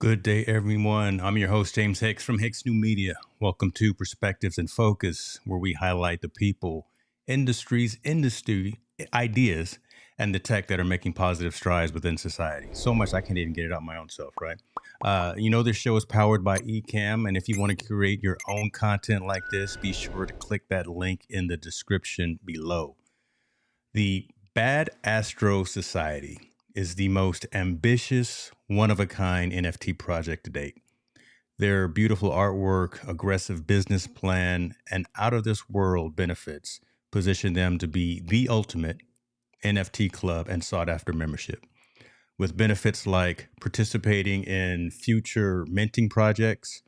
Good day, everyone. I'm your host, James Hicks from Hicks New Media. Welcome to Perspectives in Focus, where we highlight the people, industry ideas, and the tech that are making positive strides within society. So much I can't even get it out my own self, right? This show is powered by Ecamm, and if you want to create your own content like this, be sure to click that link in the description below. The Bad Astro Society is the most ambitious, one of a kind NFT project to date. Their beautiful artwork, aggressive business plan, and out of this world benefits position them to be the ultimate NFT club and sought after membership. With benefits like participating in future minting projects,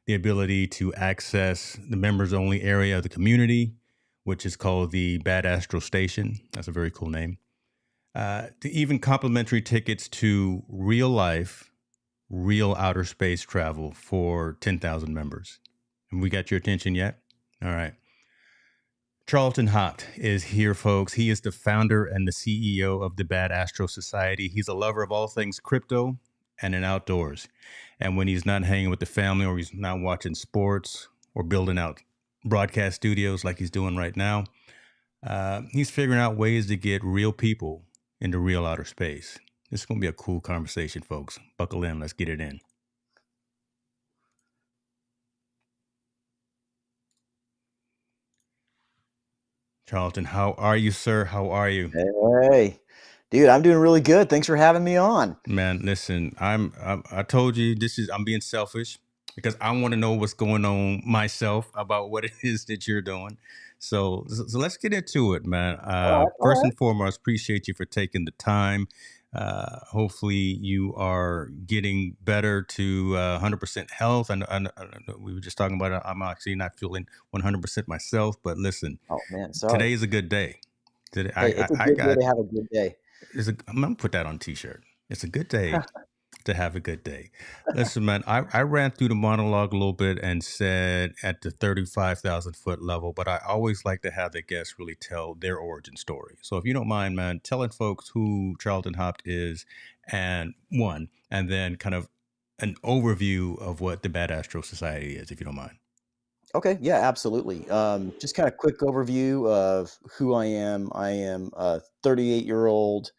the ability to access the members only area of the community, which is called the Bad Astro Station. That's a very cool name. To even complimentary tickets to real life, real outer space travel for 10,000 members. Have we got your attention yet? All right. Charlton Haupt is here, folks. He is the founder and the CEO of the Bad Astro Society. He's a lover of all things crypto and in outdoors. And when he's not hanging with the family or he's not watching sports or building out broadcast studios like he's doing right now, he's figuring out ways to get real people into real outer space. This is going to be a cool conversation, folks. Buckle in. Let's get it in. Charlton, how are you, sir? How are you? Hey, dude, I'm doing really good. Thanks for having me on. Man, listen, I told you I'm being selfish because I want to know what's going on myself about what it is that you're doing. So let's get into it, man. All right, all First right. and foremost, appreciate you for taking the time. Hopefully you are getting better to 100% health. I know we were just talking about it. I'm actually not feeling 100% myself, but listen, Oh man, today sorry. is a good day. Today, Hey, it's a I good day got to have a good day. I'm gonna put that on a t-shirt. It's a good day to have a good day. Listen, man, I ran through the monologue a little bit and said at the 35,000 foot level, but I always like to have the guests really tell their origin story. So if you don't mind, man, telling folks who Charlton Haupt is and then kind of an overview of what the Bad Astro Society is, if you don't mind. Okay, yeah, absolutely. Just kind of quick overview of who I am. I am a 38-year-old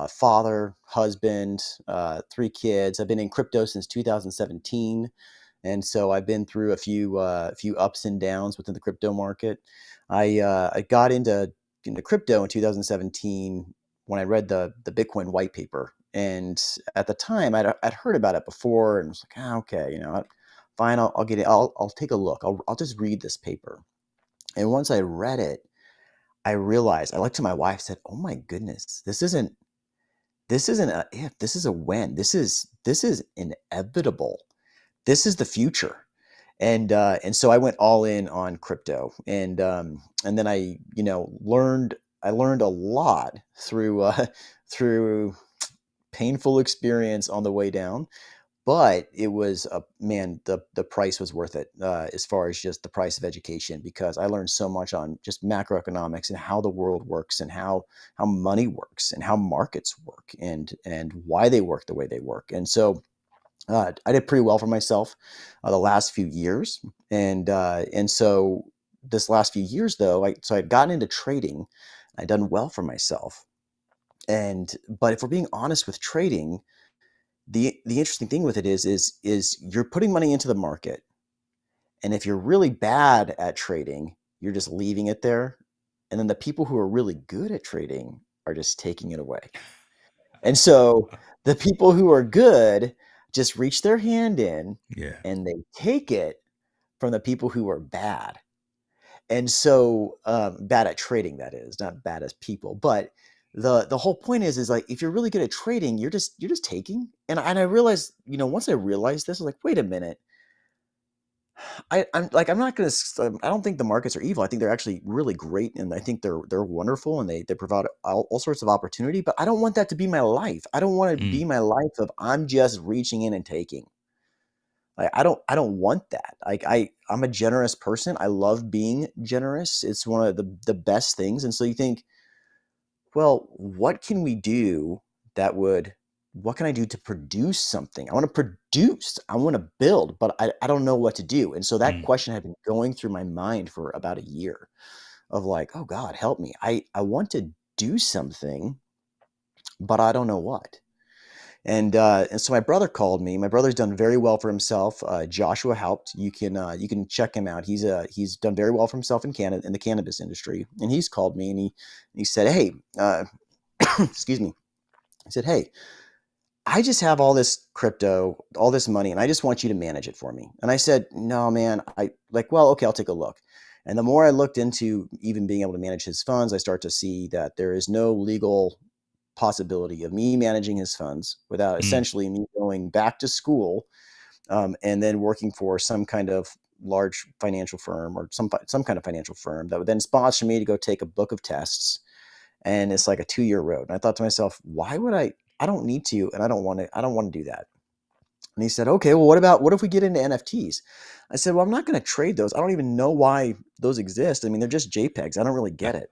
father, husband, three kids. I've been in crypto since 2017, and so I've been through a few ups and downs within the crypto market. I got into crypto in 2017 when I read the Bitcoin white paper, and at the time I'd heard about it before and was like, okay, fine, I'll get it. I'll take a look. I'll just read this paper. And once I read it, I realized I looked to my wife, said, "Oh my goodness, this isn't a if, this is a when. This is inevitable. This is the future." And so I went all in on crypto, and then I learned a lot through through painful experience on the way down, but it was a man, the price was worth it, as far as just the price of education, because I learned so much on just macroeconomics and how the world works and how money works and how markets work and why they work the way they work. And so I did pretty well for myself the last few years, and so this last few years though, so I'd gotten into trading. I'd done well for myself, and but if we're being honest with trading, the interesting thing with it is you're putting money into the market, and if you're really bad at trading, you're just leaving it there, and then the people who are really good at trading are just taking it away. And so the people who are good just reach their hand in Yeah. and they take it from the people who are bad. And so bad at trading, that is, not bad as people. But the whole point is like, if you're really good at trading, you're just taking. And I realized, once I realized this, I was like, wait a minute. I'm not gonna. I don't think the markets are evil. I think they're actually really great, and I think they're wonderful, and they provide all sorts of opportunity. But I don't want that to be my life. I don't want to be Mm. my life of I'm just reaching in and taking. Like I don't want that. Like I'm a generous person. I love being generous. It's one of the best things. And so you think, well, what can we do that would what can I do to produce something? I want to produce, I want to build, but I don't know what to do. And so that Mm, question had been going through my mind for about a year of like, oh God, help me. I want to do something, but I don't know what. And so my brother called me. My brother's done very well for himself. Joshua Haupt. You can check him out. He's done very well for himself in Canada in the cannabis industry. And he's called me and he said, "Hey, excuse me." He said, "Hey, I just have all this crypto, all this money, and I just want you to manage it for me." And I said, "No, man. I like, well, okay, I'll take a look." And the more I looked into even being able to manage his funds, I start to see that there is no legal possibility of me managing his funds without mm, essentially me going back to school, and then working for some kind of large financial firm or some kind of financial firm that would then sponsor me to go take a book of tests. And it's like a 2-year road. And I thought to myself, why would I don't need to, and I don't want to do that. And he said, okay, well, what if we get into NFTs? I said, well, I'm not going to trade those. I don't even know why those exist. I mean, they're just JPEGs. I don't really get it.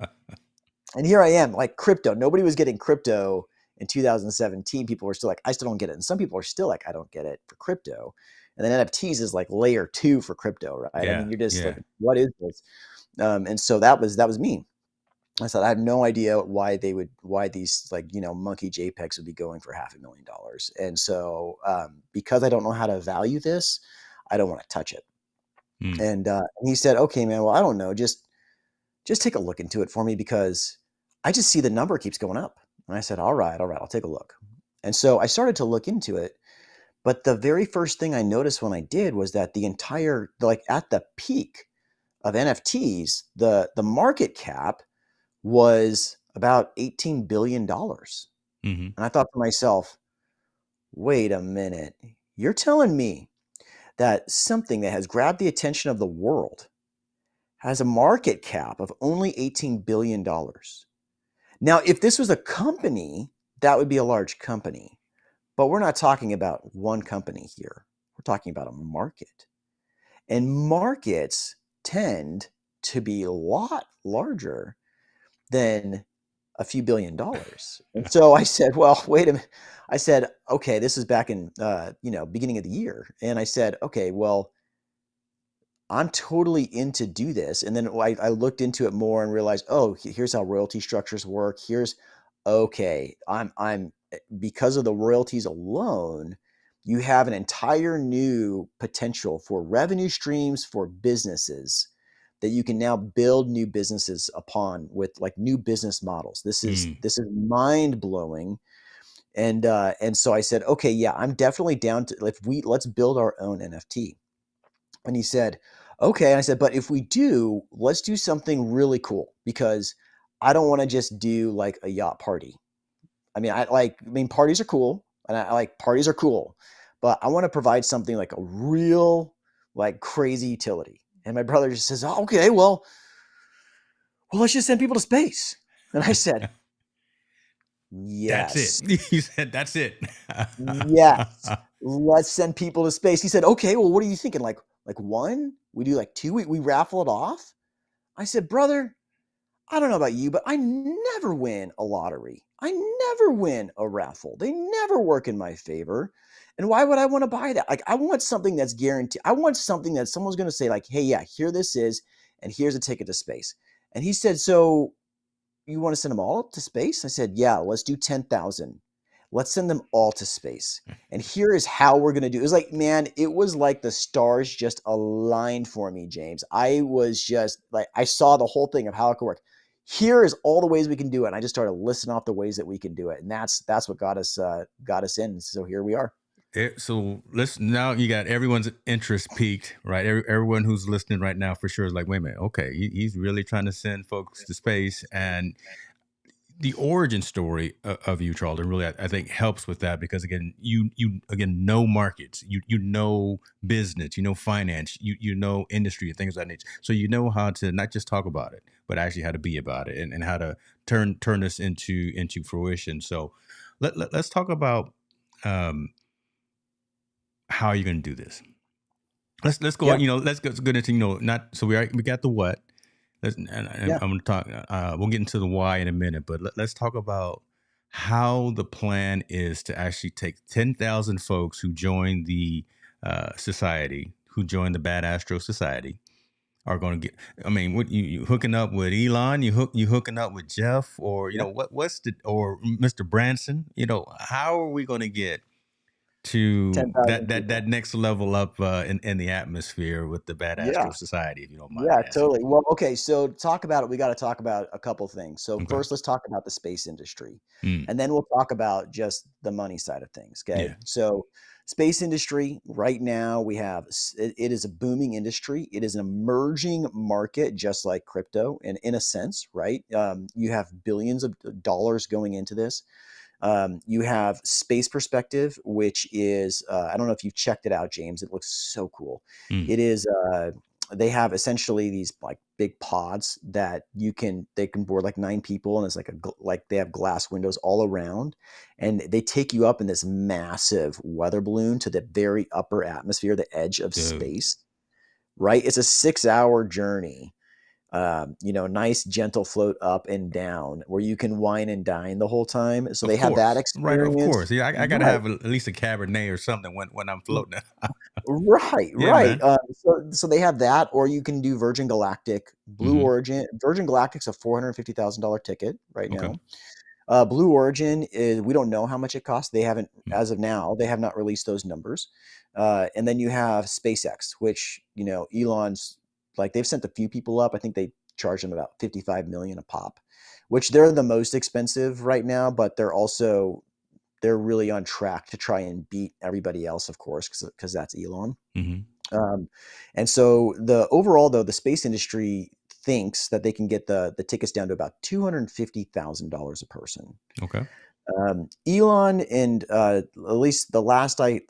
And here I am, like crypto. Nobody was getting crypto in 2017. People were still like, I still don't get it. And some people are still like, I don't get it for crypto. And then NFTs is like layer 2 for crypto, right? I yeah, mean, you're just like, yeah. what is this? And so that was me. I said, I have no idea why these like, monkey JPEGs would be going for $500,000. And so, because I don't know how to value this, I don't want to touch it. Mm, And he said, okay, man, well, I don't know. Just take a look into it for me because I just see the number keeps going up. And I said, all right, I'll take a look. And so I started to look into it. But the very first thing I noticed when I did was that like at the peak of NFTs, the market cap was about $18 billion. dollars. hmm And I thought to myself, wait a minute. You're telling me that something that has grabbed the attention of the world has a market cap of only $18 billion. dollars. Now, if this was a company, that would be a large company. But we're not talking about one company here. We're talking about a market. And markets tend to be a lot larger than a few billion dollars. And so I said, well, wait a minute. I said, okay, this is back in, beginning of the year. And I said, okay, well, I'm totally in to do this. And then I looked into it more and realized, oh, here's how royalty structures work. Here's okay. Because of the royalties alone, you have an entire new potential for revenue streams for businesses that you can now build new businesses upon with like new business models. mm. This is mind blowing. And so I said, okay, yeah, I'm definitely down to let's build our own NFT. And he said, okay. And I said, but if we do, let's do something really cool because I don't want to just do like a yacht party. I mean, parties are cool and I like parties are cool, but I want to provide something like a real, like crazy utility. And my brother just says, oh, okay, well, let's just send people to space. And I said, That's it. yes, You said that's it. yes, let's send people to space. He said, okay, well, what are you thinking? Like one? We do like two? We raffle it off? I said, brother, I don't know about you, but I never win a lottery. I never win a raffle. They never work in my favor. And why would I want to buy that? Like, I want something that's guaranteed. I want something that someone's going to say, like, hey, yeah, here this is, and here's a ticket to space. And he said, so you want to send them all up to space? I said, yeah, let's do 10,000. Let's send them all to space. And here is how we're going to do it. It was like, man, it was like the stars just aligned for me, James. I was just like, I saw the whole thing of how it could work. Here is all the ways we can do it. And I just started listing off the ways that we can do it. And that's what got us in. So here we are. So let's now you got everyone's interest peaked, right? Everyone who's listening right now for sure is like, wait a minute, okay, he's really trying to send folks to space, and the origin story of you, Charlton, really I think helps with that because again, you again know markets, you know business, you know finance, you know industry and things of that nature. So you know how to not just talk about it, but actually how to be about it and how to turn this into fruition. So let's talk about um, how you're going to do this. Let's go. Yeah. Let's go into not so we got the what. And I'm Yeah. going to talk. We'll get into the why in a minute, but let's talk about how the plan is to actually take 10,000 folks who join the society, who join the Bad Astro Society, are going to get. I mean, what you hooking up with Elon? You hooking up with Jeff, or Yeah, what's the, or Mr. Branson? How are we going to get to 10,000 that people. next level up in the atmosphere with the Bad Yeah. Astro Society, if you don't mind Yeah, me asking? totally. Well, okay, so to talk about it, we got to talk about a couple things. So Okay. first, let's talk about the space industry, Mm, and then we'll talk about just the money side of things. yeah. Okay, so space industry right now we have it is a booming industry. It is an emerging market, just like crypto, in a sense, right? You have billions of dollars going into this. You have Space Perspective, which is I don't know if you've checked it out, James. It looks so cool. Mm, It is they have essentially these like big pods that they can board like 9 people, and it's like like they have glass windows all around, and they take you up in this massive weather balloon to the very upper atmosphere, the edge of dude. space. Right, it's a 6-hour journey. Nice gentle float up and down where you can wine and dine the whole time. So Of they have that course, right? Of experience. course. Yeah, I got to Right. have at least a Cabernet or something when I'm floating. Right, Yeah, right. man. So they have that, or you can do Virgin Galactic, Blue Hmm. Origin. Virgin Galactic's a $450,000 ticket right Okay. now. Blue Origin is we don't know how much it costs. They haven't, as of now, they have not released those numbers. And then you have SpaceX, which Elon's like they've sent a few people up. I think they charge them about 55 million a pop, which they're the most expensive right now, but they're really on track to try and beat everybody else, of course, because that's Elon. Hmm. Um, and so the overall, though, the space industry thinks that they can get the tickets down to about $250,000 a person. Okay. Elon and at least the last I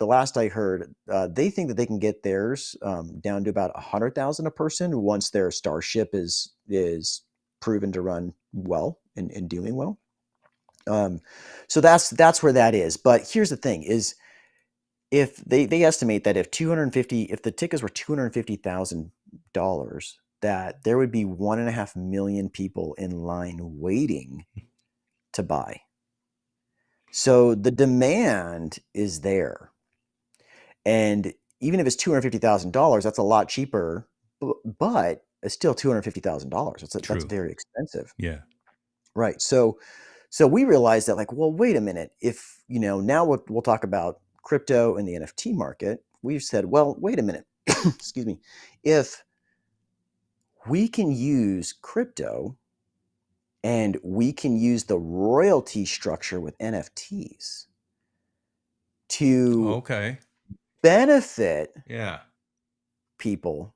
heard, they think that they can get theirs down to about 100,000 a person once their Starship is proven to run well and doing well. Um, so that's where that is. But here's the thing: is if they estimate that if the tickets were $250,000, that there would be 1.5 million people in line waiting to buy. So the demand is there, and even if it's $250,000, that's a lot cheaper, but it's still $250,000. That's True. very expensive, Yeah. right? So we realized that, like, well, wait a minute. If now we'll talk about crypto and the NFT market. We've said, well, wait a minute. Excuse me. If we can use crypto and we can use the royalty structure with NFTs to Okay. benefit Yeah. people,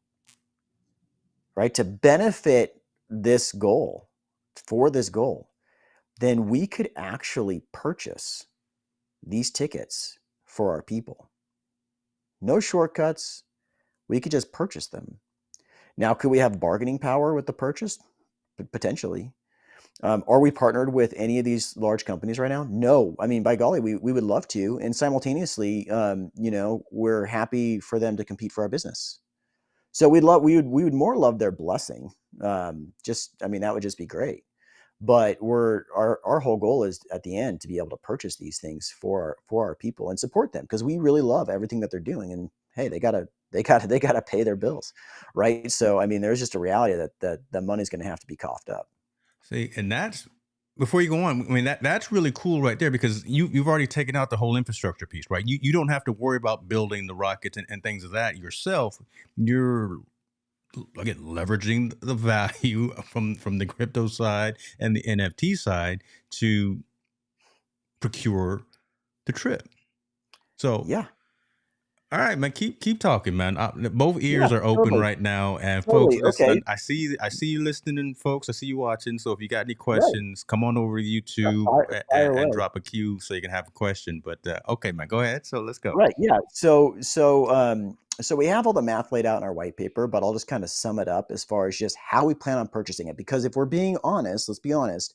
right? To benefit this goal, for this goal, then we could actually purchase these tickets for our people. No shortcuts. We could just purchase them. Now, could we have bargaining power with the purchase? Potentially. Are we partnered with any of these large companies right now? No. I mean, by golly, we would love to. And simultaneously, we're happy for them to compete for our business. So we would more love their blessing. I mean, that would just be great. But our whole goal is at the end to be able to purchase these things for our people and support them because we really love everything that they're doing. And hey, they gotta pay their bills, right? So I mean, there's just a reality that the money's going to have to be coughed up. See, and that's before you go on. I mean, that's really cool right there because you've already taken out the whole infrastructure piece, right? You don't have to worry about building the rockets and things of that yourself. You're again leveraging the value from the crypto side and the NFT side to procure the trip. So, Yeah, all right, man, keep talking, man. Both yeah, ears are open totally, right now, and folks, totally. listen. Okay, I see you listening, folks. I see you watching. So if you got any right. questions, come on over to Yeah, YouTube fire and away. drop a cue so you can have a question. But okay, man, go ahead. So let's go. Right. Yeah. So we have all the math laid out in our white paper, but I'll just kind of sum it up as far as just how we plan on purchasing it. Because if we're being honest, let's be honest,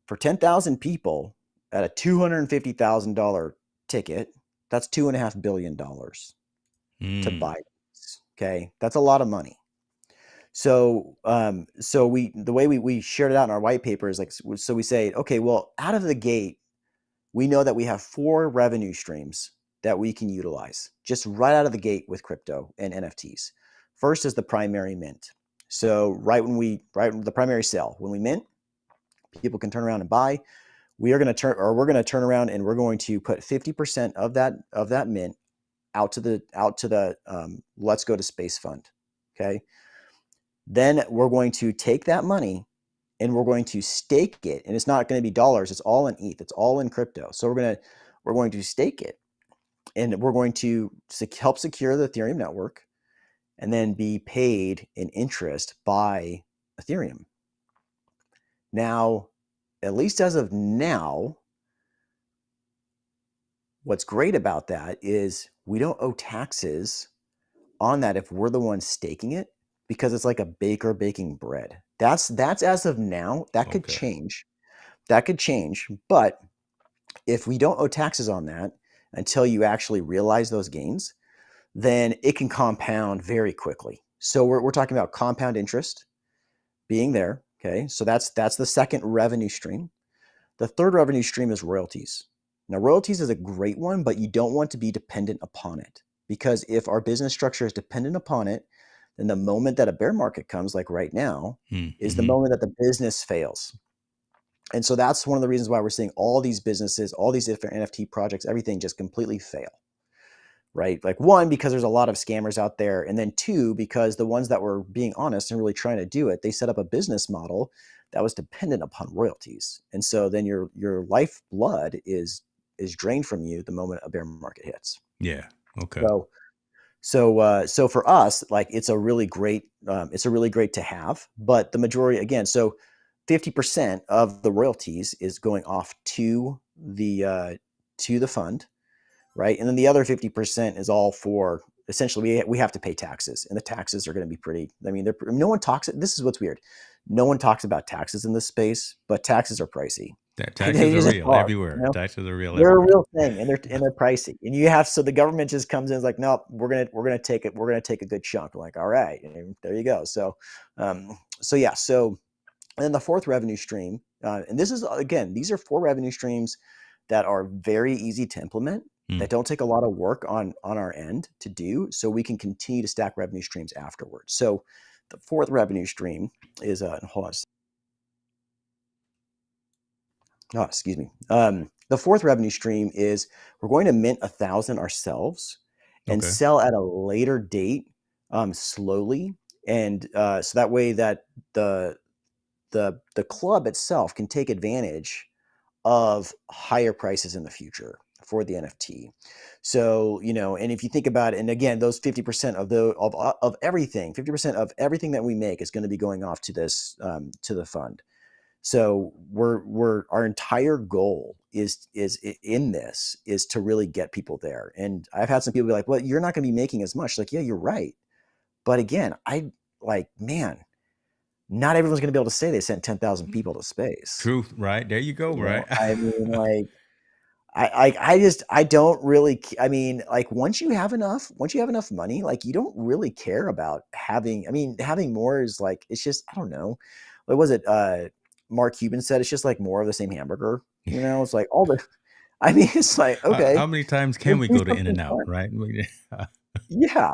for 10,000 people at a $250,000 ticket, that's $2.5 billion to Mm, buy this. Okay. That's a lot of money. So the way we shared it out in our white paper is like, so we say, okay, well, out of the gate, we know that we have 4 revenue streams that we can utilize just right out of the gate with crypto and NFTs. First is the primary mint. So right when the primary sale, when we mint, people can turn around and buy. We're going to turn around and we're going to put 50% of that mint out to the Let's Go to Space Fund. Okay. Then we're going to take that money and we're going to stake it. And it's not going to be dollars. It's all in ETH. It's all in crypto. So we're going to stake it, and we're going to help secure the Ethereum network and then be paid in interest by Ethereum. Now, at least as of now, what's great about that is we don't owe taxes on that if we're the ones staking it, because it's like a baker baking bread. That's as of now. That could Okay. change. But if we don't owe taxes on that until you actually realize those gains, then it can compound very quickly. So we're talking about compound interest being there. Okay. So that's the second revenue stream. The third revenue stream is royalties. Now, royalties is a great one, but you don't want to be dependent upon it, because if our business structure is dependent upon it, then the moment that a bear market comes, like right now, is the Mm-hmm. moment that the business fails. And so that's one of the reasons why we're seeing all these businesses, all these different NFT projects, everything just completely fail, right? Like, one, because there's a lot of scammers out there. And then 2, because the ones that were being honest and really trying to do it, they set up a business model that was dependent upon royalties. And so then your lifeblood is drained from you the moment a bear market hits. Yeah. Okay. So for us, like, it's a really great to have, but the majority, again, so 50% of the royalties is going off to the fund, right? And then the other 50% is all for, essentially, we have to pay taxes, and the taxes are going to be pretty. I mean, no one talks. This is what's weird. No one talks about taxes in this space, but taxes are pricey. They Taxes are just real are. everywhere. Taxes are real They're a everywhere. real thing, and they're pricey. And you have, so the government just comes in and is like, nope, we're gonna take it. We're gonna take a good chunk. I'm like, all right, and there you go. So and then the fourth revenue stream, and this is, again, these are 4 revenue streams that are very easy to implement, that Mm. don't take a lot of work on our end to do, so we can continue to stack revenue streams afterwards. So the fourth revenue stream is hold on. Oh, excuse me. The fourth revenue stream is we're going to mint 1,000 ourselves and Okay. sell at a later date, slowly, and so that way that the club itself can take advantage of higher prices in the future for the NFT. So, and if you think about it, and again, those 50% of everything, 50% of everything that we make is going to be going off to this, to the fund. So our entire goal is in this is to really get people there. And I've had some people be like, well, you're not going to be making as much. Like, yeah, you're right. But again, man, not everyone's going to be able to say they sent 10,000 people to space. Truth, right? There you go, right? I mean, like, I don't really, I mean, like, once you have enough money, like, you don't really care about having, I mean, having more is like, it's just, I don't know. What was it? Mark Cuban said, it's just like more of the same hamburger. It's like all the, I mean, it's like, okay, How many times can let's we do go to In something and Out, fun. right? Yeah.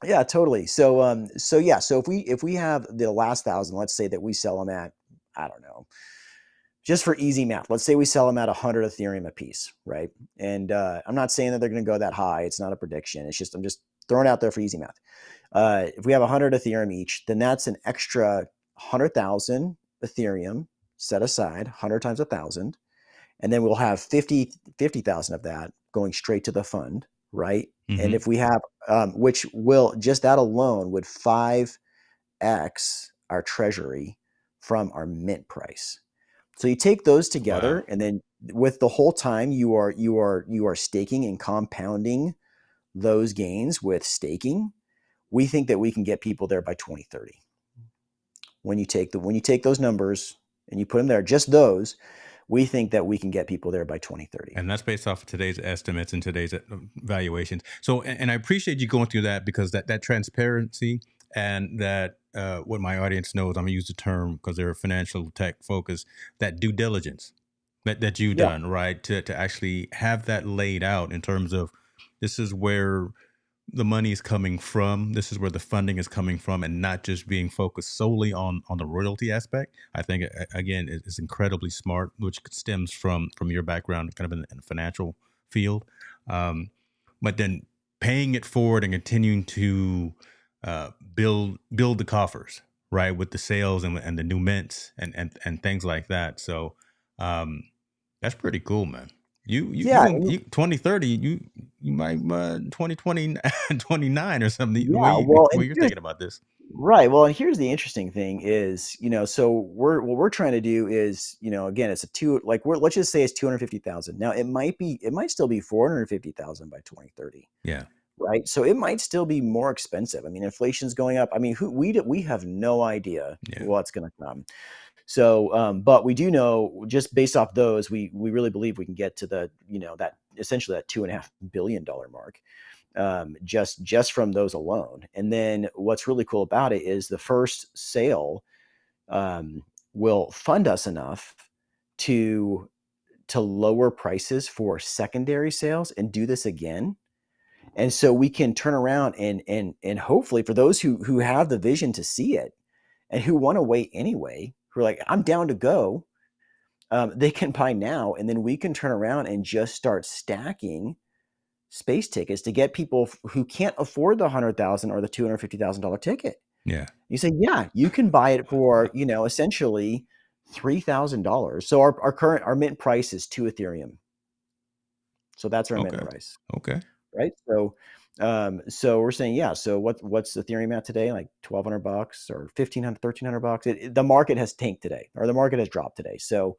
Yeah, totally. So if we have the last 1,000, let's say that we sell them at, I don't know, just for easy math, let's say we sell them at 100 Ethereum a piece, right? And I'm not saying that they're going to go that high. It's not a prediction. I'm just throwing it out there for easy math. If we have 100 Ethereum each, then that's an extra 100,000 Ethereum set aside, 100 times 1,000, and then we'll have 50,000 of that going straight to the fund, right? And Hmm. if we have, which will, just that alone would 5x our treasury from our mint price. So you take those Wow. together, and then with the whole time you are staking and compounding those gains with staking, we think that we can get people there by 2030. When you take those numbers and you put them there, just those, we think that we can get people there by 2030. And that's based off of today's estimates and today's valuations. So, and I appreciate you going through that, because that transparency and that what my audience knows. I'm gonna use the term because they're financial tech focused. That due diligence that you've Yeah. done, right? To actually have that laid out in terms of this is where the money is coming from, this is where the funding is coming from, and not just being focused solely on the royalty aspect. I think again is incredibly smart, which stems from your background, kind of in the financial field. Um, but then paying it forward and continuing to build the coffers, right, with the sales and the new mints and things like that. So um, that's pretty cool, man. You Yeah. gonna 2030, you might 2020 29 or something. Yeah. Well, Where and you're here's thinking about this. right. Well, and here's the interesting thing is, so what we're trying to do is, again, it's a two, like let's just say it's 250,000. Now it might still be 450,000 by 2030. Yeah, Right. So it might still be more expensive. I mean, inflation's going up. I mean, we have no idea yeah, what's going to come. So, but we do know just based off those, we really believe we can get to the, that essentially that $2.5 billion mark, just from those alone. And then what's really cool about it is the first sale um, will fund us enough to lower prices for secondary sales and do this again. And so we can turn around and hopefully for those who have the vision to see it and who want to wait anyway, who are like, I'm down to go, they can buy now, and then we can turn around and just start stacking space tickets to get people who can't afford the 100,000 or the $250,000 ticket. yeah. You say, yeah, you can buy it for essentially $3,000. So our mint price is 2 Ethereum. So that's our mint Okay, price, okay. right? So we're saying, yeah. So what's Ethereum at today? Like $1,200 or $1,500, $1,300. The market has tanked today, or the market has dropped today. So,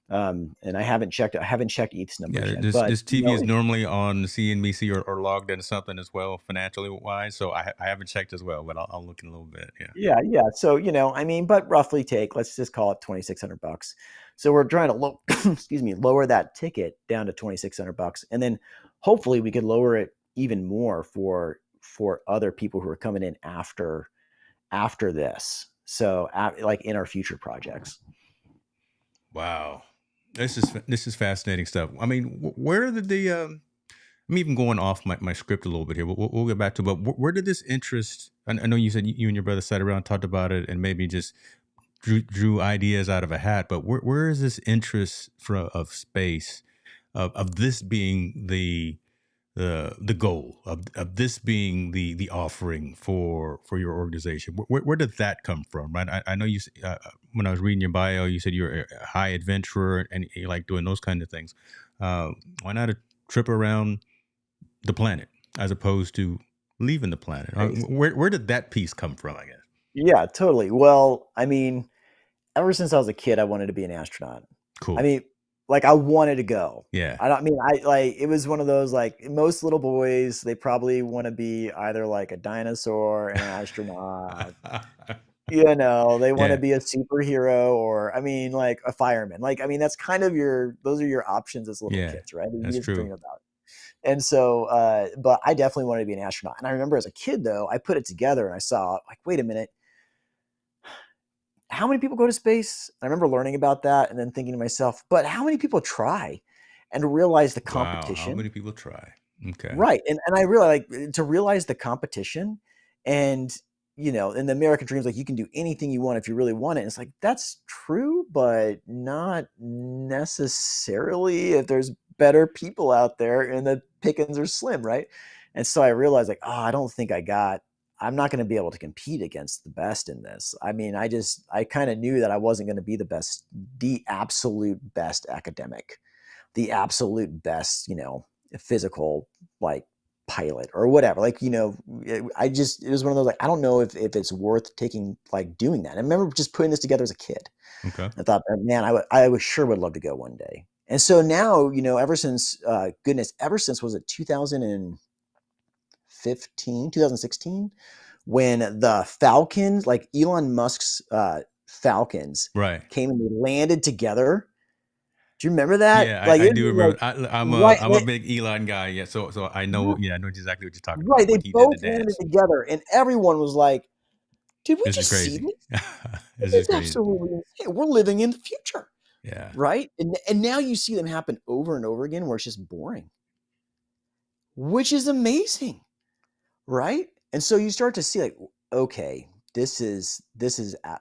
and I haven't checked ETH's numbers Yeah, yet, this but this TV is normally on CNBC or logged into something as well, financially wise. So I haven't checked as well, but I'll look in a little bit. Yeah. yeah, yeah. So, I mean, but roughly let's just call it $2,600. So we're trying to excuse me, lower that ticket down to $2,600, and then hopefully we could lower it even more for other people who are coming in after this. So, like in our future projects. Wow, this is fascinating stuff. I mean, where did I'm even going off my script a little bit here. We'll get back to, but where did this interest? I know you said you and your brother sat around, talked about it, and maybe just drew ideas out of a hat. But where is this interest of space, of this being the goal of this being the offering for your organization? Where did that come from? Right, I know when I was reading your bio, you said you're a high adventurer and you like doing those kind of things. Why not a trip around the planet as opposed to leaving the planet? Space. Where did that piece come from? I guess. Yeah, totally. Well, I mean, ever since I was a kid, I wanted to be an astronaut. I Cool. mean, like I wanted to go. Yeah. I don't I mean I like it was one of those like most little boys, they probably want to be either like a dinosaur, an astronaut, they want to Yeah. be a superhero or I mean like a fireman. Like I mean that's kind of those are your options as little Yeah. kids, right? That That's you just true. dream about. And so but I definitely wanted to be an astronaut. And I remember as a kid though, I put it together and I saw like wait a minute, how many people go to space? I remember learning about that and then thinking to myself, but how many people try and realize the Wow. How competition? many people try? Okay. Right. And I really like to realize the competition and in the American dreams, like you can do anything you want if you really want it. And it's like that's true, but not necessarily if there's better people out there and the pickings are slim, right? And so I realized like, oh, I'm not going to be able to compete against the best in this. I mean, I kind of knew that I wasn't going to be the absolute best academic, the absolute best, physical like pilot or whatever. Like, it was one of those like, I don't know if it's worth taking like doing that. I remember just putting this together as a kid. Okay. I thought, man, I would sure would love to go one day. And so now, ever since, ever since was it 2015, 2016, when the Falcons, like Elon Musk's Falcons, Right. came and they landed together. Do you remember that? Yeah, Like I it do was remember. like I'm a right, I'm a big Elon guy. Yeah, so I know. right, Yeah, I know exactly what you're talking right. about They when he did the both landed dance. together, and everyone was like, Did we This is just see crazy. this? This is It's crazy. absolutely insane. We're living in the future, Yeah. right? And now you see them happen over and over again where it's just boring, which is amazing, right? And so you start to see like, okay,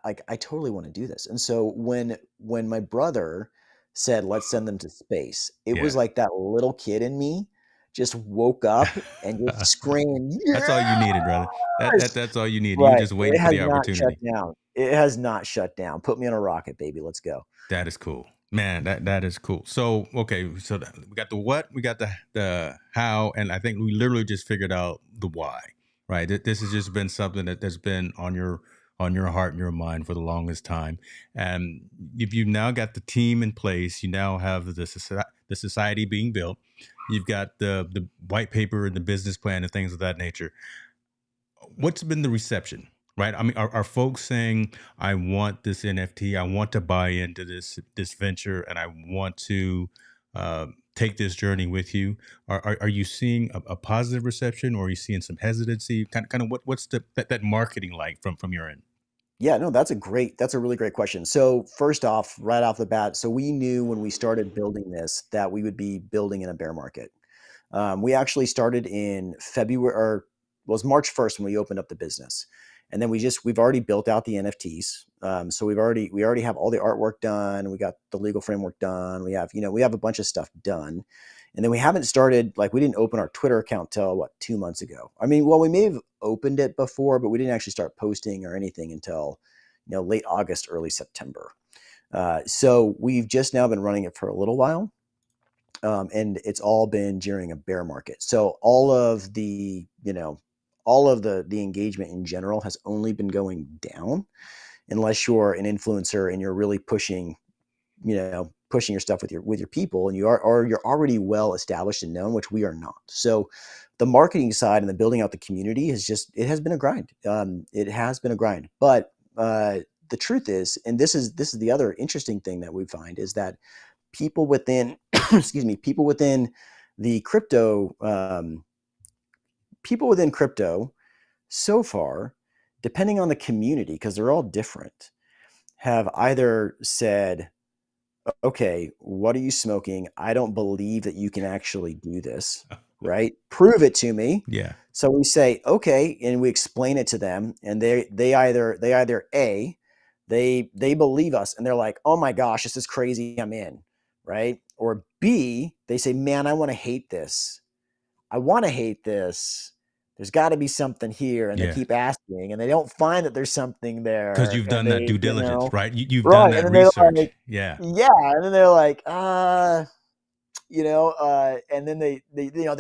like I totally want to do this. And so when my brother said, let's send them to space, it was Yeah. like that little kid in me just woke up and just screamed, That's all you needed, brother. yes! That's all you needed. You were Right. just waiting It for has the not shut opportunity. down. It has not shut down. Put me on a rocket, baby. Let's go. That is cool, man. That is cool. So okay, so we got the what, we got the how, and I think we literally just figured out the why. Right. This has just been something that's been on your heart and your mind for the longest time. And if you've now got the team in place, you now have the society being built. You've got the white paper and the business plan and things of that nature. What's been the reception, right? I mean, are folks saying, I want this NFT, I want to buy into this venture, and I want to take this journey with you? Are you seeing a positive reception, or are you seeing some hesitancy? Kind of what's that marketing like from your end? Yeah, no, that's a really great question. So first off, right off the bat, so we knew when we started building this that we would be building in a bear market. We actually started in February, or well, it was March 1st when we opened up the business, and then we've already built out the NFTs. So we already have all the artwork done. We got the legal framework done. We have a bunch of stuff done, and then we haven't started, like, we didn't open our Twitter account till what, 2 months ago. I mean, well, we may have opened it before, but we didn't actually start posting or anything until late August, early September. So we've just now been running it for a little while. And it's all been during a bear market. So all of the engagement in general has only been going down, unless you're an influencer and you're really pushing your stuff with your people, and you're already well established and known, which we are not. So the marketing side and the building out the community it has been a grind. It has been a grind, but the truth is, and this is the other interesting thing that we find, is that people within excuse me, the crypto people within crypto so far, depending on the community, because they're all different, have either said, okay, what are you smoking? I don't believe that you can actually do this, right? Prove it to me. Yeah. So we say, okay, and we explain it to them, and they either they believe us and they're like, oh my gosh, this is crazy, I'm in, right? Or B, they say, man, I want to hate this. I want to hate this. There's got to be something here. And they Yeah. keep asking and they don't find that there's something Because there. you've And done that they, due diligence, right? You've done right. And that then they're like, research. Yeah. yeah. And then they're like, and then they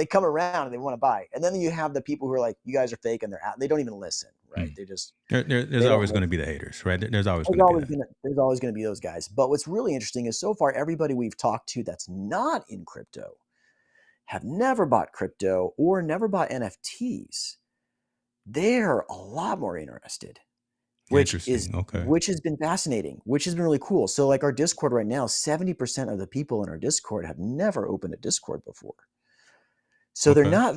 come around and they want to buy. And then you have the people who are like, you guys are fake, and they don't even listen, right? Mm. There's They don't always going to listen. be the haters, right? There's always going to be that. There's always gonna be those guys. But what's really interesting is, so far, everybody we've talked to that's not in crypto have never bought crypto or never bought NFTs. They're a lot more interested, Interesting. Okay. which has been fascinating, which has been really cool. So like our Discord right now, 70% of the people in our Discord have never opened a Discord before. So Okay. they're not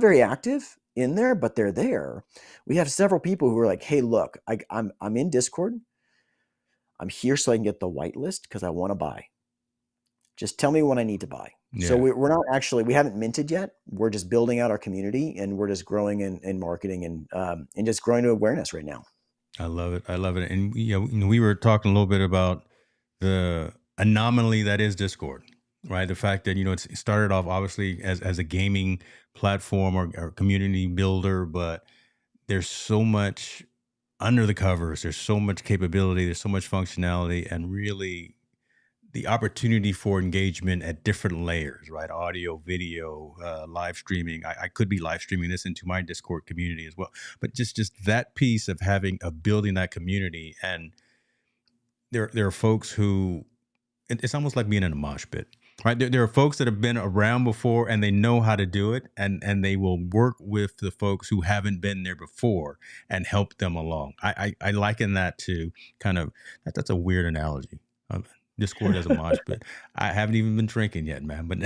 very active in there, but they're there. We have several people who are like, "Hey, look, I'm in Discord. I'm here so I can get the whitelist because I want to buy. Just tell me when I need to buy." So Yeah. we haven't minted yet. We're just building out our community, and we're just growing in marketing and just growing to awareness right now. I love it. I love it. And we were talking a little bit about the anomaly that is Discord, right? The fact that it started off obviously as a gaming platform or community builder, but there's so much under the covers. There's so much capability. There's so much functionality, and really the opportunity for engagement at different layers, right? Audio, video, live streaming. I could be live streaming this into my Discord community as well. But just that piece of building that community, and there are folks who it's almost like being in a mosh pit, right? There are folks that have been around before and they know how to do it, and they will work with the folks who haven't been there before and help them along. I liken that to kind of that's a weird analogy. Discord as a mosh pit. I haven't even been drinking yet, man. But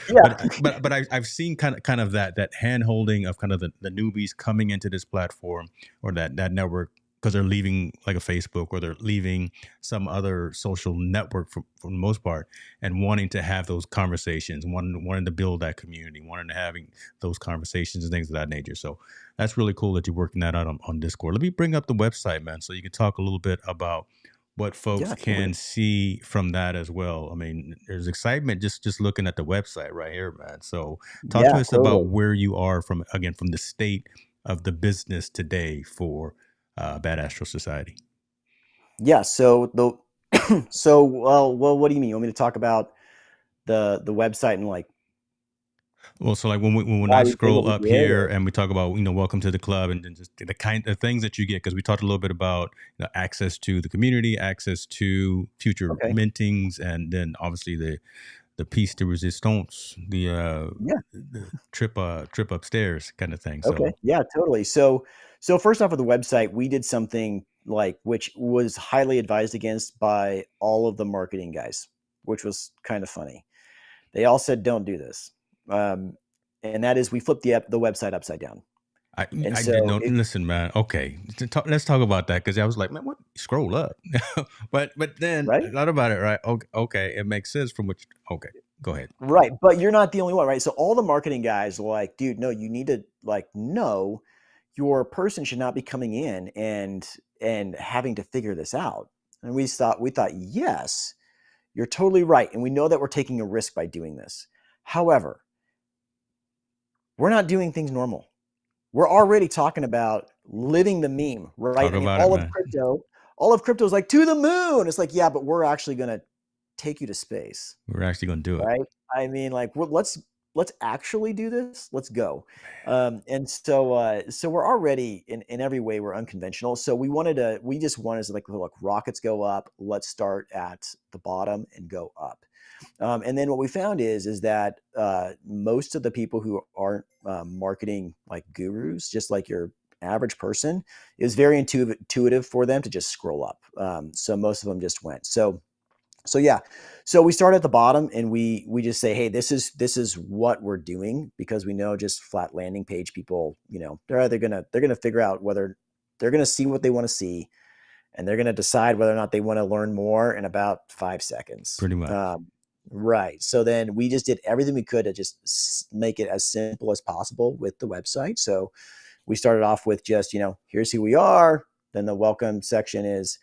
Yeah, I've seen kind of that hand holding of kind of the newbies coming into this platform or that network because they're leaving like a Facebook or they're leaving some other social network for the most part and wanting to have those conversations, wanting to build that community, wanting to having those conversations and things of that nature. So that's really cool that you're working that out on Discord. Let me bring up the website, man, so you can talk a little bit about what folks yeah, totally. can see from that as well. I mean, there's excitement just looking at the website right here, man. So talk to Yeah, us about totally. where you are from the state of the business today for Bad Astro Society. Yeah. So so well, what do you mean? You want me to talk about the website and like Well, so like when why I we did what scroll we up did, here or and we talk about welcome to the club and just the kind of things that you get because we talked a little bit about access to the community, access to future okay, mintings, and then obviously the piece de resistance, yeah, the trip upstairs kind of thing. okay, So yeah, totally. So first off, with the website, we did something like which was highly advised against by all of the marketing guys, which was kind of funny. They all said, "Don't do this," um, and that is we flipped the website upside down. And I did so know. it Listen, man. Okay, let's talk about that because I was like, man, what? Scroll up, but then right? I thought about it. Right? Okay, okay, it makes sense from which. Okay, go ahead. Right, but you're not the only one, right? So all the marketing guys are like, "Dude, no, you need to like no, your person should not be coming in and having to figure this out." And we thought, "Yes, you're totally right, and we know that we're taking a risk by doing this. However, we're not doing things normal. We're already talking about living the meme, right? Talk I mean, about it, man. all of crypto is like to the moon. It's like, yeah, but we're actually going to take you to space. We're actually gonna do it. Right? I mean, like, let's actually do this. Let's go. And so we're already in every way we're unconventional. So we just wanted to like, look, rockets go up. Let's start at the bottom and go up. And then what we found is that most of the people who aren't marketing like gurus, just like your average person, is very intuitive for them to just scroll up. So most of them just went. So yeah, so we start at the bottom and we just say, hey, this is what we're doing because we know just flat landing page people, they're gonna figure out whether they're gonna see what they want to see, and they're gonna decide whether or not they want to learn more in about 5 seconds. Pretty much. Right. So then we just did everything we could to just make it as simple as possible with the website. So we started off with just, here's who we are. Then the welcome section is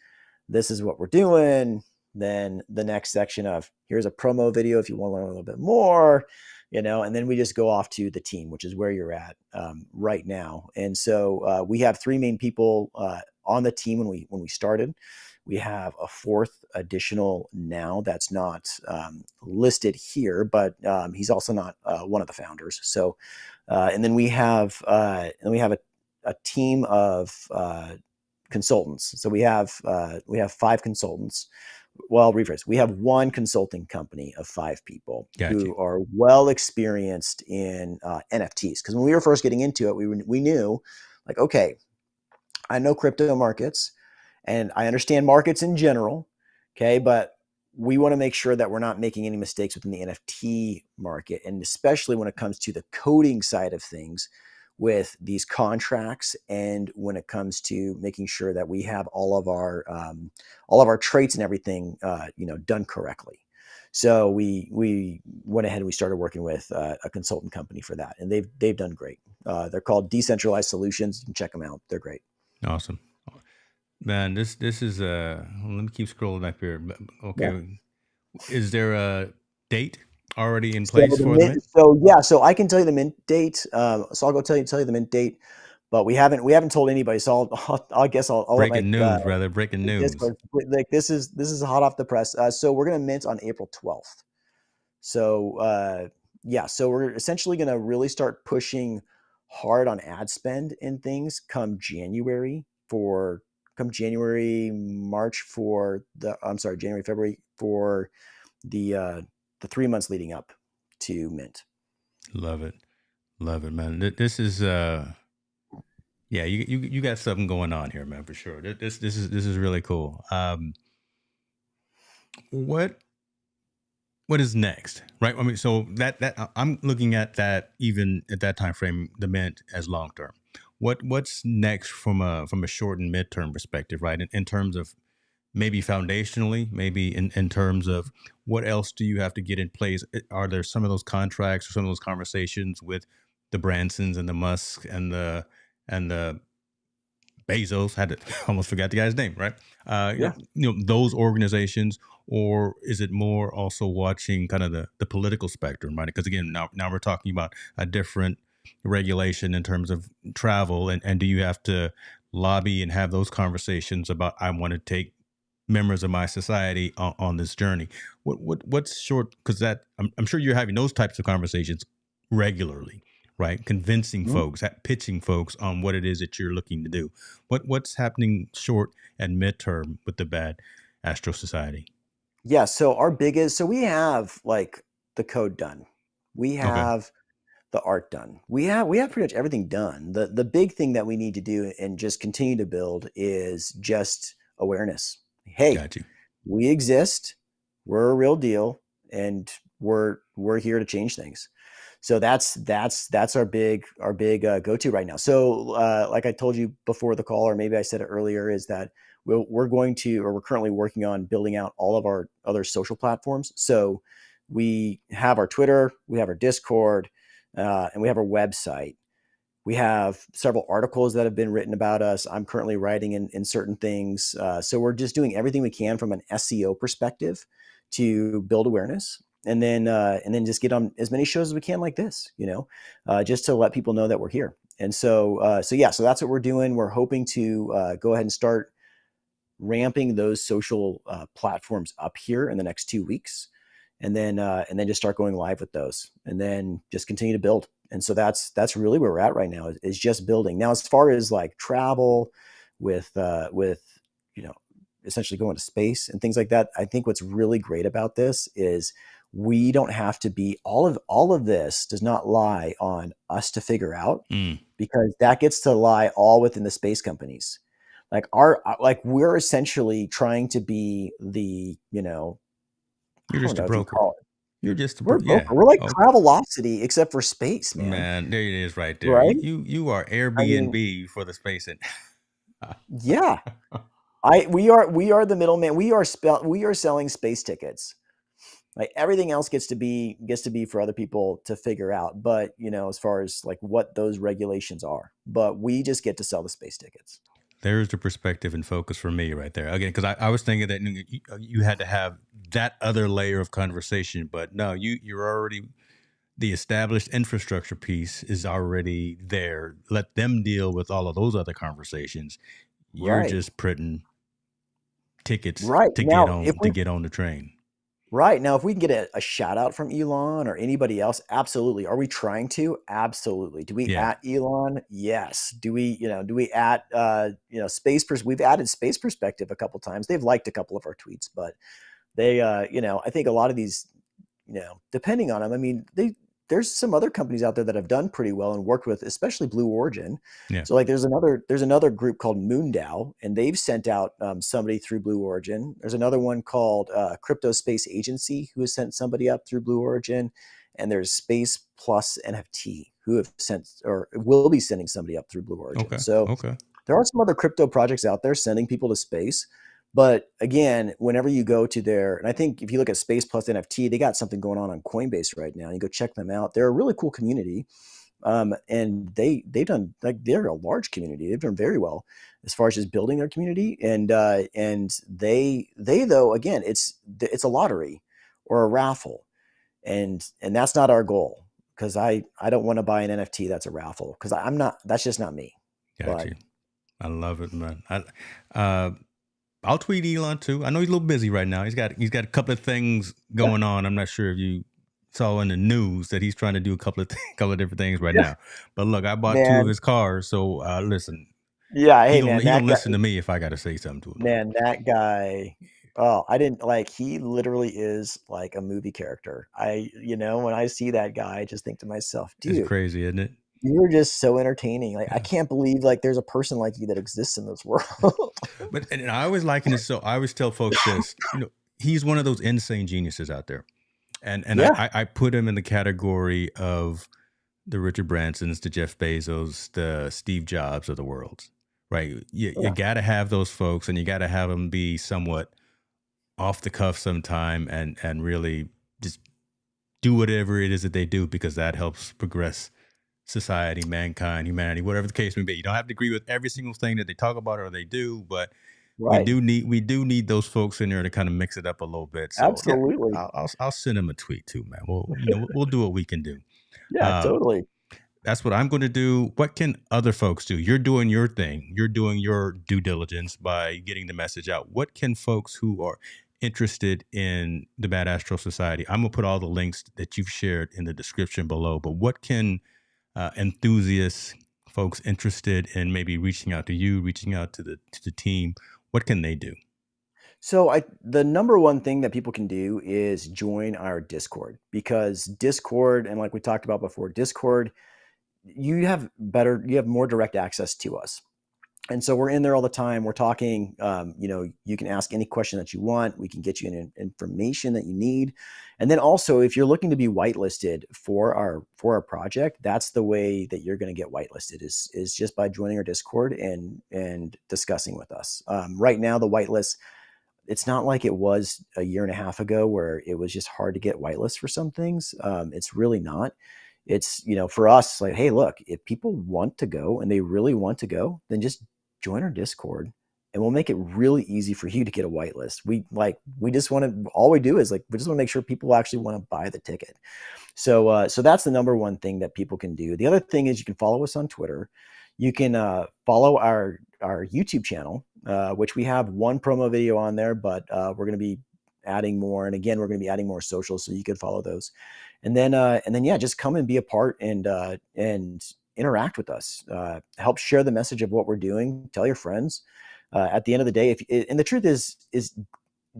this is what we're doing. Then the next section of here's a promo video if you want to learn a little bit more, and then we just go off to the team, which is where you're at right now. And so we have three main people on the team when we started. We have a fourth additional now that's not listed here, but he's also not one of the founders. So, and then we have a team of consultants. So we have 5 consultants. Well, rephrase. We have one consulting company of 5 people Got you. who are well experienced in NFTs. Because when we were first getting into it, we knew, like, okay, I know crypto markets and I understand markets in general. Okay, but we want to make sure that we're not making any mistakes within the NFT market, and especially when it comes to the coding side of things with these contracts, and when it comes to making sure that we have all of our traits and everything done correctly. So we went ahead and we started working with a consultant company for that, and they've done great. They're called Decentralized Solutions. You can check them out. They're great. Awesome. Man, this is let me keep scrolling up here. Yeah. Okay. Is there a date already in So place the for the mint, mint? so yeah, so I can tell you the mint date. So I'll go tell you the mint date, but we haven't told anybody. So I guess I'll let my Breaking news, rather. Breaking news. Discord, like, this is hot off the press. So we're gonna mint on April 12th. So yeah, so we're essentially gonna really start pushing hard on ad spend and things come January, March for the I'm sorry, January, February for the uh the 3 months leading up to mint. Love it. Love it, man. This is yeah, you got something going on here, man, for sure. This is really cool. What what is next, right? I mean, so I'm looking at that, even at that time frame, the meant as long term. What's next from a short and midterm perspective, right? In terms of maybe foundationally, maybe in terms of what else do you have to get in place? Are there some of those contracts or some of those conversations with the Bransons and the Musk and the Bezos? Had to almost forgot the guy's name, right? Yeah. Those organizations, or is it more also watching kind of the political spectrum, right? Because again, now we're talking about a different regulation in terms of travel, and do you have to lobby and have those conversations about I want to take members of my society on this journey? What's short? Because I'm sure you're having those types of conversations regularly, right? Convincing Mhm. folks, pitching folks on what it is that you're looking to do. What's happening short and midterm with the bad Astro Society? Yeah. So our biggest, so we have like the code done. We Okay, have the art done. We have pretty much everything done. The big thing that we need to do and just continue to build is just awareness. Hey, got you. we exist. We're a real deal, and we're here to change things. So that's our big go to right now. So like I told you before the call, or maybe I said it earlier, is that we're going to, or we're currently working on building out all of our other social platforms. So we have our Twitter, we have our Discord, and we have our website. We have several articles that have been written about us. I'm currently writing in certain things. So we're just doing everything we can from an SEO perspective to build awareness. And then just get on as many shows as we can, like this, just to let people know that we're here. And so that's what we're doing. We're hoping to go ahead and start ramping those social platforms up here in the next 2 weeks, and then just start going live with those, and then just continue to build. And so that's really where we're at right now, is just building. Now, as far as like travel with you know essentially going to space and things like that, I think what's really great about this is we don't have to be, all of this does not lie on us to figure out, Mm, because that gets to lie all within the space companies. Like we're essentially trying to be the, I you're don't just a know if you broker. call it, You're just a we're yeah. broker. We're like Okay, Travelocity except for space, man. man, there it is, right there. Right? You are I mean, Airbnb for the space. And yeah. We are the middleman. We are selling space tickets. Like everything else gets to be for other people to figure out. But as far as like what those regulations are, but we just get to sell the space tickets. there's the perspective and focus for me right there. Again, because I was thinking that you had to have that other layer of conversation, but no, you're already the established infrastructure piece is already there. Let them deal with all of those other conversations. You're Right. just printing tickets Right. to get Now, if on we the train. Right. Now, if we can get a shout out from Elon or anybody else, absolutely. Are we trying to? Absolutely. Do we Yeah. at Elon? Yes. Do we at we've added Space Perspective a couple times. They've liked a couple of our tweets, but they I think a lot of these, depending on them, I mean, there's some other companies out there that have done pretty well and worked with, especially Blue Origin. Yeah. So like there's another group called Moondao, and they've sent out somebody through Blue Origin. There's another one called Crypto Space Agency, who has sent somebody up through Blue Origin, and there's Space Plus NFT, who have sent or will be sending somebody up through Blue Origin. Okay. So Okay. there are some other crypto projects out there sending people to space. But again, whenever you go to their, and I think if you look at Space Plus NFT, they got something going on Coinbase right now. You go check them out. They're a really cool community, and they've done, like, they're a large community. They've done very well as far as just building their community. And they though, again, it's a lottery or a raffle, and that's not our goal, because I don't want to buy an NFT that's a raffle, because I'm not, that's just not me. Got But you. I love it, man. Uh, I'll tweet Elon too. I know he's a little busy right now. He's got a couple of things yeah, going on. I'm not sure if you saw in the news that he's trying to do a couple of couple of different things right yeah, now. But look, I bought two of man. his cars, so listen, Yeah, he hey gonna man, he that gonna guy, listen to me if I got to say something to him. that guy. Oh, I didn't like. He literally is like a movie character. When I see that guy, I just think to myself, It's dude, crazy, isn't it? you're just so entertaining. Like, I Yeah. can't believe like there's a person like you that exists in this world. But and I always liken it. So I always tell folks this. he's one of those insane geniuses out there, and Yeah. I put him in the category of the Richard Bransons, the Jeff Bezos, the Steve Jobs of the world, right? You Yeah. got to have those folks, and you got to have them be somewhat off the cuff sometime, and really just do whatever it is that they do, because that helps progress society, mankind, humanity, whatever the case may be. You don't have to agree with every single thing that they talk about or they do, but Right. we do need those folks in there to kind of mix it up a little bit. So yeah, Absolutely. I'll send them a tweet too, man. We'll do what we can do. Yeah, Um, totally. that's what I'm going to do. What can other folks do? You're doing your thing. You're doing your due diligence by getting the message out. What can folks who are interested in the Bad Astro Society? I'm going to put all the links that you've shared in the description below. But what can enthusiasts, folks interested in maybe reaching out to you, reaching out to the team, what can they do? So the number one thing that people can do is join our Discord, because Discord, and like we talked about before, Discord, you have more direct access to us. And so we're in there all the time. We're talking, you can ask any question that you want. We can get you information that you need. And then also, if you're looking to be whitelisted for our project, that's the way that you're going to get whitelisted is just by joining our Discord and discussing with us. Right now, the whitelist, it's not like it was a year and a half ago where it was just hard to get whitelist for some things. It's really not. It's, for us, like, hey, look, if people want to go and they really want to go, then just join our Discord and we'll make it really easy for you to get a whitelist. We just want to, all we do is we just want to make sure people actually want to buy the ticket. So that's the number one thing that people can do. The other thing is you can follow us on Twitter. You can follow our YouTube channel, which we have one promo video on there, but we're going to be adding more. And again, we're going to be adding more socials, so you can follow those. And then yeah, just come and be a part and interact with us. Help share the message of what we're doing. Tell your friends. At the end of the day, and the truth is,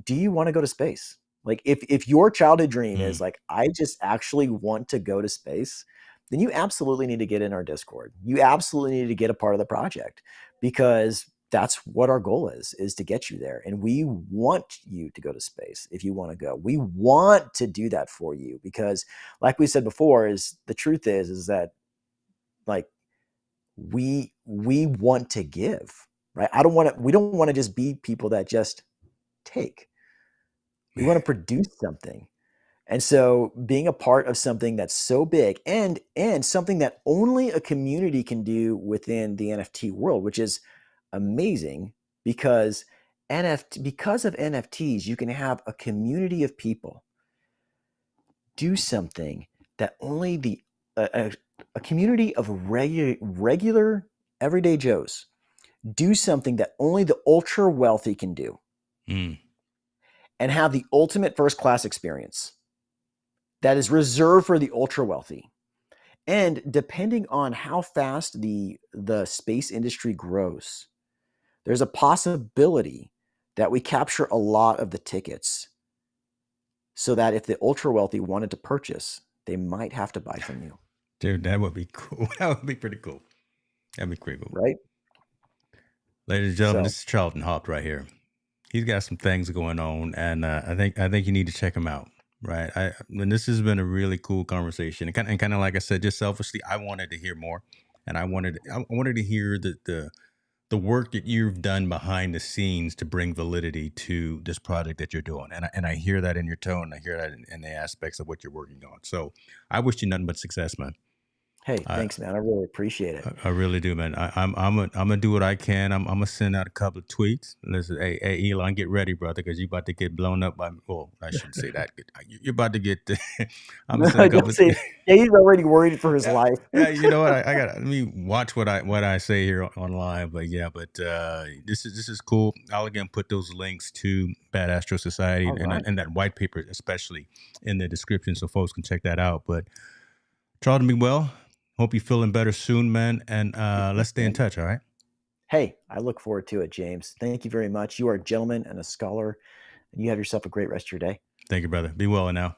do you want to go to space? Like if your childhood dream is like, I just actually want to go to space, then you absolutely need to get in our Discord. You absolutely need to get a part of the project, because that's what our goal is to get you there. And we want you to go to space. If you want to go, we want to do that for you, because like we said before, is the truth is that like we want to give, right? We don't want to just be people that just take. We want to produce something. And so being a part of something that's so big and something that only a community can do within the NFT world, which is amazing, because because of NFTs, you can have a community of people do something that only a community of regular everyday Joes do something that only the ultra wealthy can do, and have the ultimate first class experience that is reserved for the ultra wealthy. And depending on how fast the space industry grows, there's a possibility that we capture a lot of the tickets, so that if the ultra wealthy wanted to purchase, they might have to buy from you. Dude, that would be cool. That would be pretty cool. That'd be pretty cool. Right? Ladies and gentlemen, So, this is Charlton Haupt right here. He's got some things going on, and I think you need to check him out. Right, and this has been a really cool conversation, and kind of like I said, just selfishly, I wanted to hear more, and I wanted to hear the work that you've done behind the scenes to bring validity to this project that you're doing, and I hear that in your tone, I hear that in the aspects of what you're working on. So I wish you nothing but success, man. hey, I, thanks, man. I really appreciate it. I really do, man. I'm gonna do what I can. I'm gonna send out a couple of tweets. Listen, hey, Elon, get ready, brother, because you about to get blown up by. Well, I shouldn't say that. You're about to get. I'm gonna send a couple. Don't say, yeah, he's already worried for his Yeah, life. yeah. You know what? I got. Let me watch what I say here online. But yeah, this is cool. I'll again put those links to Bad Astro Society All right. and that white paper especially in the description, so folks can check that out. But Charlton, be well. Hope you're feeling better soon, man. And let's stay in Man. touch, all right? Hey, I look forward to it, James. Thank you very much. You are a gentleman and a scholar, and you have yourself a great rest of your day. Thank you, brother. Be well now.